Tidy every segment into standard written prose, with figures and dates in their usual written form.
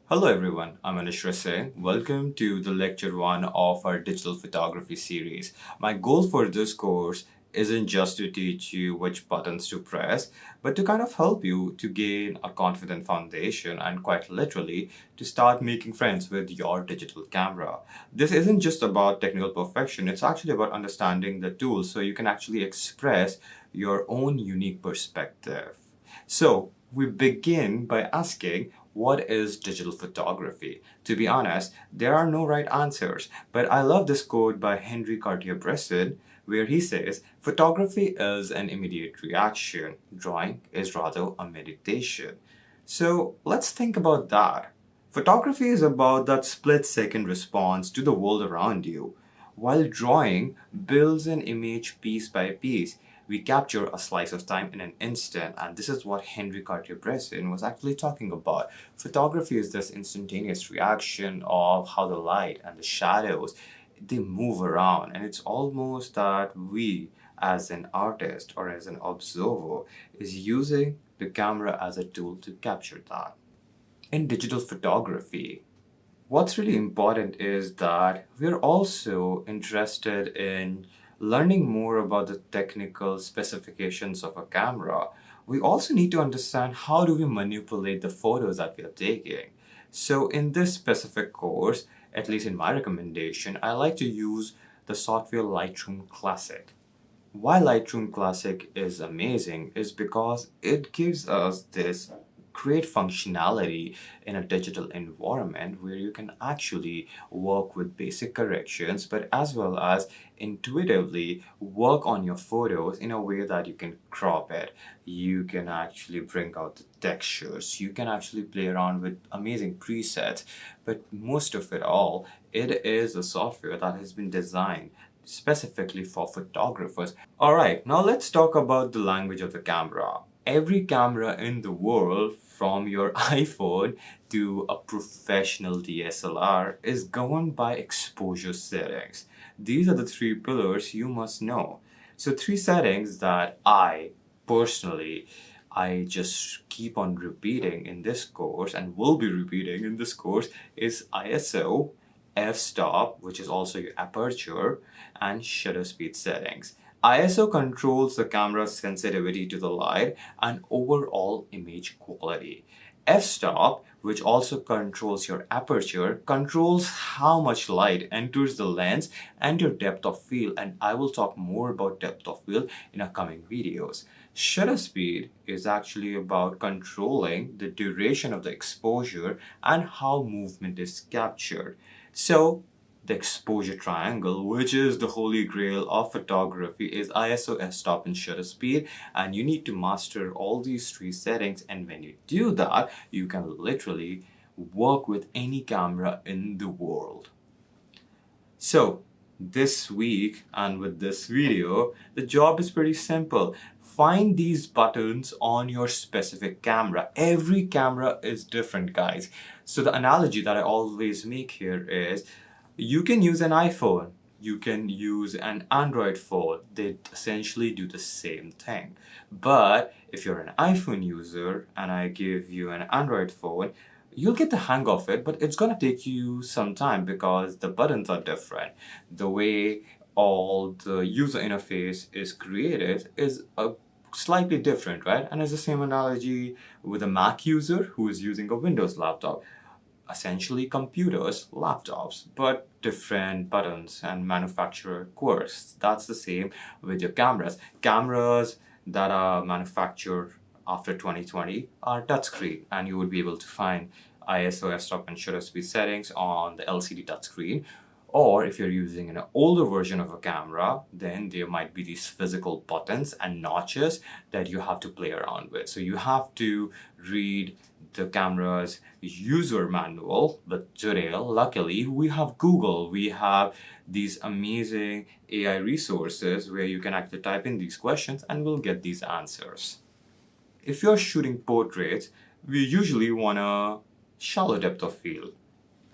Hello everyone, I'm Anishra Singh. Welcome to the lecture 1 of our digital photography series. My goal for this course isn't just to teach you which buttons to press, but to kind of help you to gain a confident foundation and quite literally to start making friends with your digital camera. This isn't just about technical perfection, it's actually about understanding the tools so you can actually express your own unique perspective. So, we begin by asking, what is digital photography? To be honest, there are no right answers, but I love this quote by Henry Cartier-Bresson where he says, photography is an immediate reaction, drawing is rather a meditation. So let's think about that. Photography is about that split-second response to the world around you, while drawing builds an image piece by piece. We capture a slice of time in an instant, and this is what Henry Cartier-Bresson was actually talking about. Photography is this instantaneous reaction of how the light and the shadows they move around, and it's almost that we as an artist or as an observer is using the camera as a tool to capture that. In digital photography, what's really important is that we're also interested in learning more about the technical specifications of a camera. We also need to understand how do we manipulate the photos that we are taking. So in this specific course, at least in my recommendation, I like to use the software Lightroom Classic. Why Lightroom Classic is amazing is because it gives us this great functionality in a digital environment where you can actually work with basic corrections, but as well as intuitively work on your photos in a way that you can crop it. You can actually bring out the textures. You can actually play around with amazing presets, but most of it all, it is a software that has been designed specifically for photographers. Alright, now let's talk about the language of the camera. Every camera in the world, from your iPhone to a professional DSLR, is governed by exposure settings. These are the three pillars you must know. So three settings that I just keep on repeating in this course and will be repeating in this course is ISO, f-stop, which is also your aperture, and shutter speed settings. ISO controls the camera's sensitivity to the light and overall image quality. F-stop, which also controls your aperture, controls how much light enters the lens and your depth of field, and I will talk more about depth of field in upcoming videos. Shutter speed is actually about controlling the duration of the exposure and how movement is captured. So, the exposure triangle, which is the holy grail of photography, is ISO, f-stop, and shutter speed, and you need to master all these three settings, and when you do that, you can literally work with any camera in the world. So, this week and with this video, the job is pretty simple. Find these buttons on your specific camera. Every camera is different, guys. So the analogy that I always make here is you can use an iPhone, you can use an Android phone. They essentially do the same thing. But if you're an iPhone user and I give you an Android phone, you'll get the hang of it, but it's gonna take you some time because the buttons are different. The way all the user interface is created is slightly different, right? And it's the same analogy with a Mac user who is using a Windows laptop. Essentially computers, laptops, but different buttons and manufacturer quirks. That's the same with your cameras. Cameras that are manufactured after 2020 are touchscreen, and you would be able to find ISO, f-stop, and shutter speed settings on the LCD touchscreen. Or if you're using an older version of a camera, then there might be these physical buttons and notches that you have to play around with. So you have to read the camera's user manual, but today, luckily, we have Google. We have these amazing AI resources where you can actually type in these questions and we'll get these answers. If you're shooting portraits, we usually want a shallow depth of field.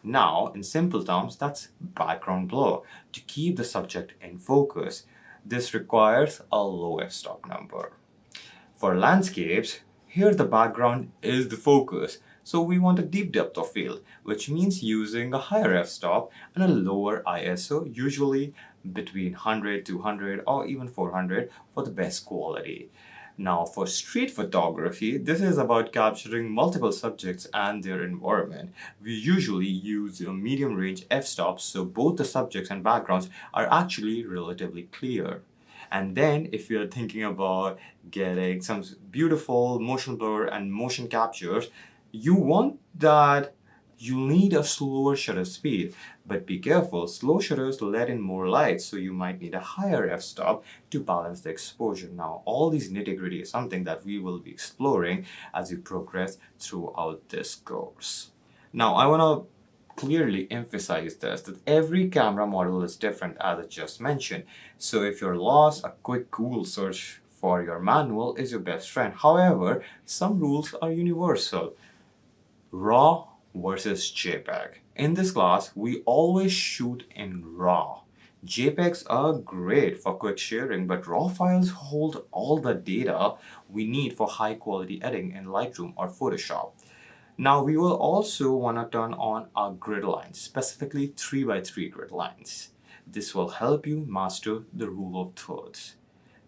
Now, in simple terms, that's background blur to keep the subject in focus. This requires a low f-stop number. For landscapes, here the background is the focus. So we want a deep depth of field, which means using a higher f-stop and a lower ISO, usually between 100, 200 or even 400 for the best quality. Now for street photography, this is about capturing multiple subjects and their environment. We usually use a medium range f-stop so both the subjects and backgrounds are actually relatively clear. And then if you're thinking about getting some beautiful motion blur and motion captures, you want that you'll need a slower shutter speed. But be careful, slow shutters let in more light, so you might need a higher f-stop to balance the exposure. Now, all these nitty-gritty is something that we will be exploring as we progress throughout this course. Now, I want to clearly emphasize this, that every camera model is different as I just mentioned. So if you're lost, a quick Google search for your manual is your best friend. However, some rules are universal. RAW versus JPEG. In this class, we always shoot in RAW. JPEGs are great for quick sharing, but RAW files hold all the data we need for high quality editing in Lightroom or Photoshop. Now we will also want to turn on our grid lines, specifically 3x3 grid lines. This will help you master the rule of thirds.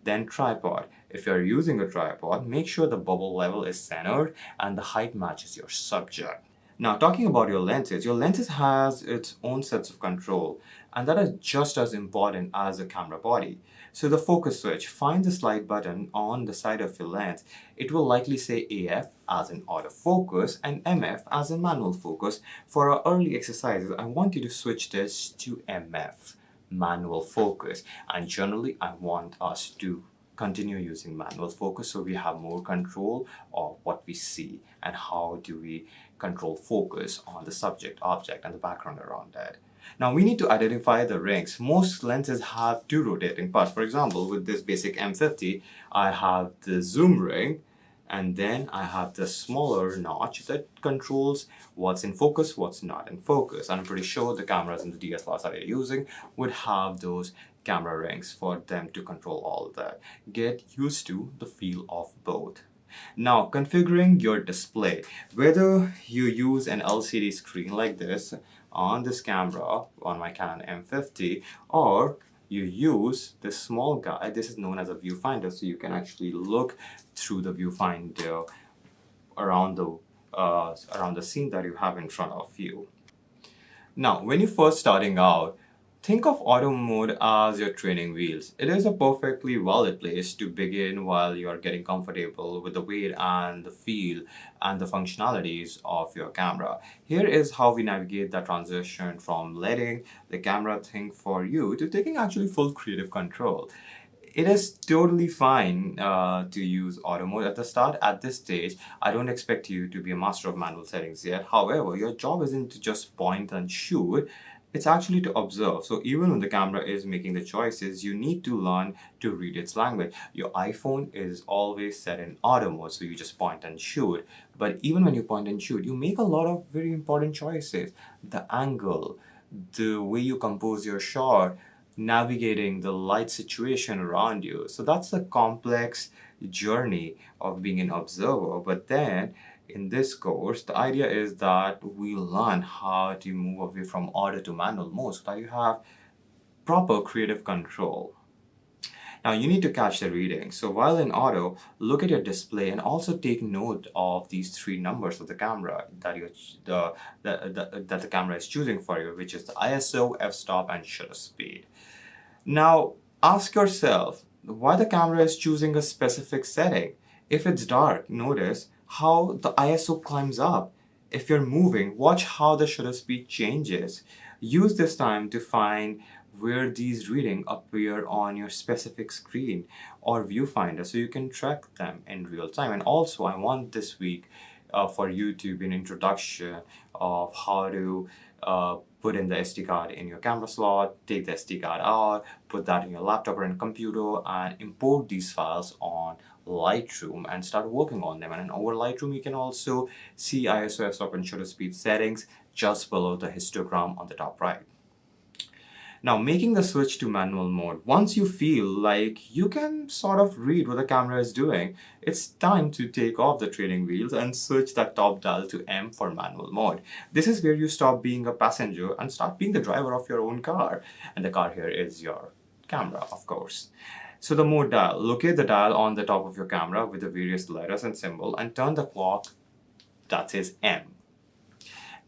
Then tripod. If you are using a tripod, make sure the bubble level is centered and the height matches your subject. Now talking about your lenses has its own sets of control, and that is just as important as the camera body. So the focus switch, find the slide button on the side of your lens. It will likely say AF as in autofocus and MF as in manual focus. For our early exercises, I want you to switch this to MF, manual focus, and generally I want us to continue using manual focus so we have more control of what we see and how do we control focus on the subject, object, and the background around that. Now we need to identify the rings. Most lenses have two rotating parts. For example, with this basic M50, I have the zoom ring, and then I have the smaller notch that controls what's in focus, what's not in focus. And I'm pretty sure the cameras and the DSLRs that you're using would have those camera rings for them to control all of that. Get used to the feel of both. Now, configuring your display. Whether you use an LCD screen like this on this camera, on my Canon M50, or you use this small guy, this is known as a viewfinder, so you can actually look through the viewfinder around the scene that you have in front of you. Now, when you're first starting out, think of auto mode as your training wheels. It is a perfectly valid place to begin while you are getting comfortable with the weight and the feel and the functionalities of your camera. Here is how we navigate that transition from letting the camera think for you to taking actually full creative control. It is totally fine to use auto mode at the start. At this stage, I don't expect you to be a master of manual settings yet. However, your job isn't to just point and shoot. It's actually to observe. So even when the camera is making the choices, you need to learn to read its language. Your iPhone is always set in auto mode, so you just point and shoot. But even when you point and shoot, you make a lot of very important choices. The angle, the way you compose your shot, navigating the light situation around you. So that's a complex journey of being an observer. But then in this course, the idea is that we learn how to move away from auto to manual mode so that you have proper creative control. Now you need to catch the reading. So while in auto, look at your display and also take note of these three numbers of the camera that the camera is choosing for you, which is the ISO, f-stop, and shutter speed. Now ask yourself why the camera is choosing a specific setting. If it's dark, notice how the ISO climbs up. If you're moving, watch how the shutter speed changes. Use this time to find where these readings appear on your specific screen or viewfinder so you can track them in real time. And also, I want this week for you to be an introduction of how to put in the SD card in your camera slot, take the SD card out, put that in your laptop or in computer, and import these files on Lightroom and start working on them. And over Lightroom, you can also see ISO, f-stop, and shutter speed settings just below the histogram on the top right. Now, making the switch to manual mode. Once you feel like you can sort of read what the camera is doing, it's time to take off the training wheels and switch that top dial to M for manual mode. This is where you stop being a passenger and start being the driver of your own car. And the car here is your camera, of course. So the mode dial. Locate the dial on the top of your camera with the various letters and symbol and turn the clock that says M.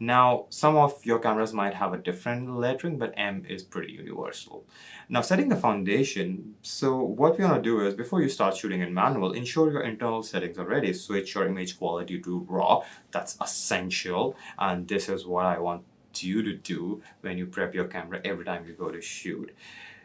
Now, some of your cameras might have a different lettering, but M is pretty universal. Now, setting the foundation. So what we want to do is, before you start shooting in manual, ensure your internal settings are ready. Switch your image quality to RAW. That's essential. And this is what I want you to do when you prep your camera every time you go to shoot.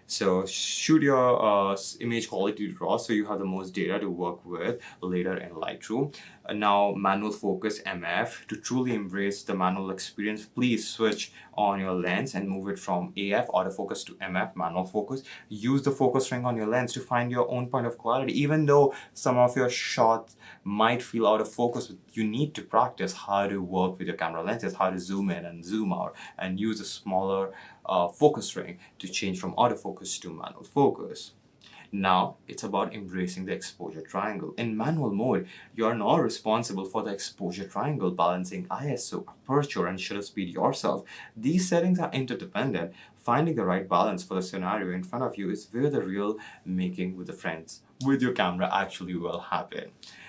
So shoot your image quality to RAW so you have the most data to work with later in Lightroom. Now, manual focus MF. To truly embrace the manual experience, please switch on your lens and move it from AF autofocus to MF manual focus. Use the focus ring on your lens to find your own point of clarity. Even though some of your shots might feel out of focus, you need to practice how to work with your camera lenses, how to zoom in and zoom out, and use a smaller focus ring to change from autofocus to manual focus. Now, it's about embracing the exposure triangle. In manual mode, you are now responsible for the exposure triangle, balancing ISO, aperture, and shutter speed yourself. These settings are interdependent. Finding the right balance for the scenario in front of you is where the real making with the friends with your camera actually will happen.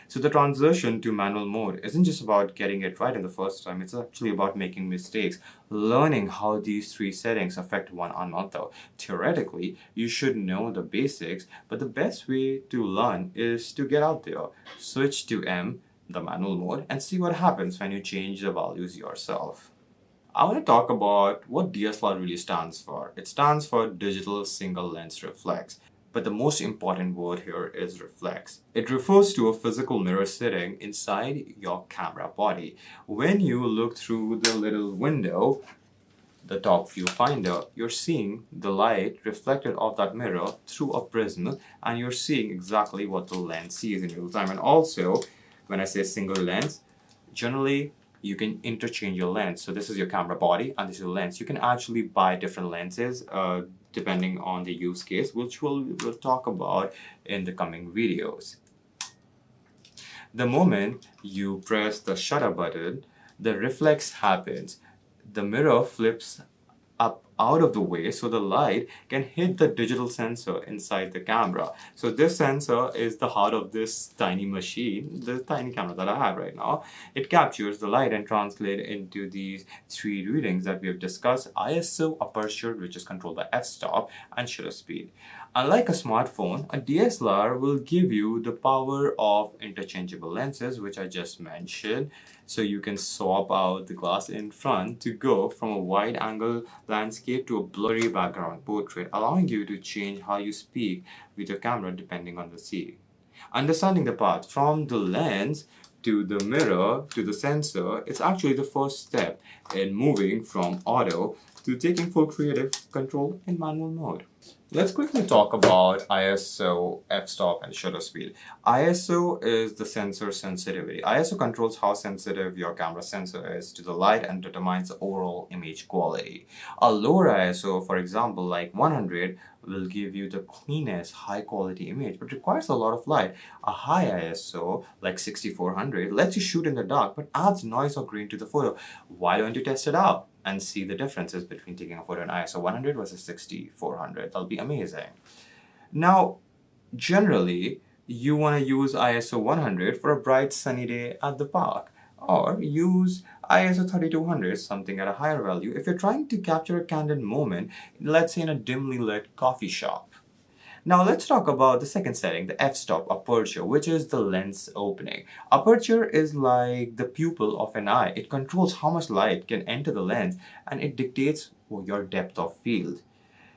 So the transition to manual mode isn't just about getting it right in the first time, it's actually about making mistakes, learning how these three settings affect one another. Theoretically, you should know the basics, but the best way to learn is to get out there, switch to M, the manual mode, and see what happens when you change the values yourself. I want to talk about what DSLR really stands for. It stands for Digital Single Lens Reflex. But the most important word here is reflex. It refers to a physical mirror sitting inside your camera body. When you look through the little window, the top viewfinder, you're seeing the light reflected off that mirror through a prism, and you're seeing exactly what the lens sees in real time. And also, when I say single lens, generally you can interchange your lens. So this is your camera body and this is your lens. You can actually buy different lenses depending on the use case, which we'll talk about in the coming videos. The moment you press the shutter button, the reflex happens. The mirror flips up out of the way so the light can hit the digital sensor inside the camera. So this sensor is the heart of this tiny machine, the tiny camera that I have right now. It captures the light and translates into these three readings that we have discussed: ISO, aperture, which is controlled by f-stop, and shutter speed. Unlike a smartphone, a DSLR will give you the power of interchangeable lenses, which I just mentioned. So you can swap out the glass in front to go from a wide-angle landscape to a blurry background portrait, allowing you to change how you speak with your camera depending on the scene. Understanding the path from the lens to the mirror to the sensor, it's actually the first step in moving from auto to taking full creative control in manual mode. Let's quickly talk about ISO, f-stop, and shutter speed. ISO is the sensor sensitivity. ISO controls how sensitive your camera sensor is to the light and determines the overall image quality. A lower ISO, for example, like 100, will give you the cleanest, high-quality image, but requires a lot of light. A high ISO, like 6400, lets you shoot in the dark, but adds noise or grain to the photo. Why don't you test it out and see the differences between taking a photo in ISO 100 versus 6400? That'll be amazing. Now, generally, you want to use ISO 100 for a bright sunny day at the park, or use ISO 3200, something at a higher value, if you're trying to capture a candid moment, let's say in a dimly lit coffee shop. Now let's talk about the second setting, the f-stop, aperture, which is the lens opening. Aperture is like the pupil of an eye. It controls how much light can enter the lens, and it dictates your depth of field.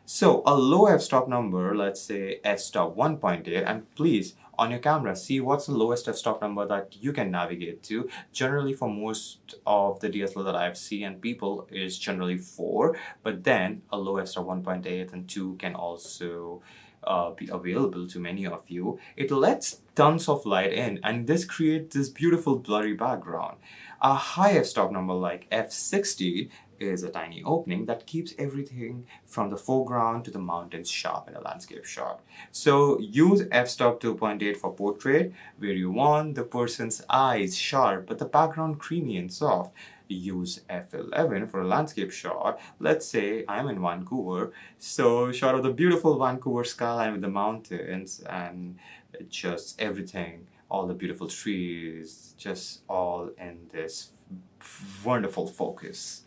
So a low f-stop number, let's say f-stop 1.8, and please, on your camera, see what's the lowest f-stop number that you can navigate to. Generally, for most of the DSLR that I've seen and people, is generally 4, but then a low f-stop 1.8 and 2 can also be available to many of you. It lets tons of light in, and this creates this beautiful blurry background. A high f-stop number like f16 is a tiny opening that keeps everything from the foreground to the mountains sharp in a landscape shot. So use f-stop 2.8 for portrait, where you want the person's eyes sharp but the background creamy and soft. Use f11 for a landscape shot. Let's say I'm in Vancouver, so shot of the beautiful Vancouver skyline with the mountains and just everything, all the beautiful trees, just all in this wonderful focus.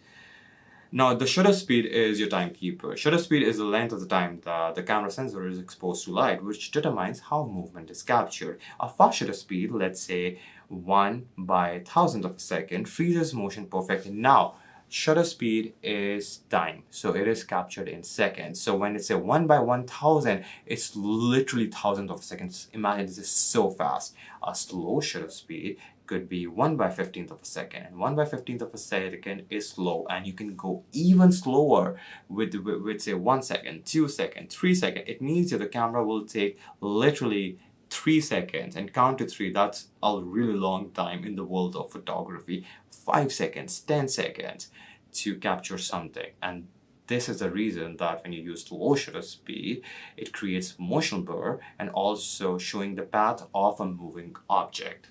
Now, the shutter speed is your timekeeper. Shutter speed is the length of the time that the camera sensor is exposed to light, which determines how movement is captured. A fast shutter speed, let's say 1/1000 of a second, freezes motion perfectly. Now, shutter speed is time, so it is captured in seconds. So when it's a 1/1000, it's literally thousands of seconds. Imagine this is so fast. A slow shutter speed could be 1/15th of a second, and 1/15th of a second is slow, and you can go even slower with say 1 second, 2 seconds, 3 seconds. It means that the camera will take literally 3 seconds, and count to 3, that's a really long time in the world of photography. 5 seconds, 10 seconds to capture something. And this is the reason that when you use low shutter speed, it creates motion blur and also showing the path of a moving object.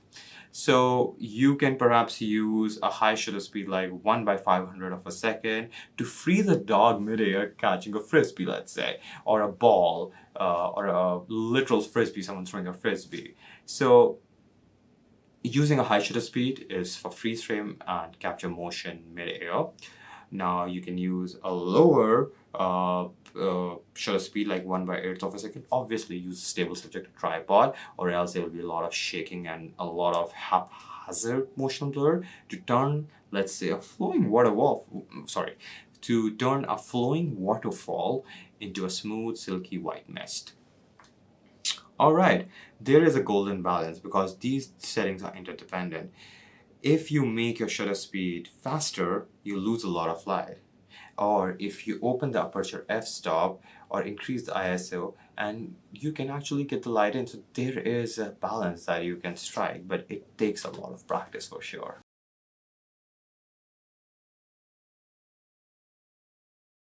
So you can perhaps use a high shutter speed like 1/500 of a second to freeze a dog midair catching a frisbee, let's say, or a ball, or a literal frisbee, someone throwing a frisbee. So using a high shutter speed is for freeze frame and capture motion midair. Now you can use a lower shutter speed like 1/8 of a second. Obviously use a stable subject tripod, or else there will be a lot of shaking and a lot of haphazard motion blur to turn, let's say, a flowing waterfall into a smooth silky white mist. Alright, there is a golden balance because these settings are interdependent. If you make your shutter speed faster, you lose a lot of light. Or if you open the aperture f-stop or increase the ISO, and you can actually get the light in. So there is a balance that you can strike, but it takes a lot of practice for sure.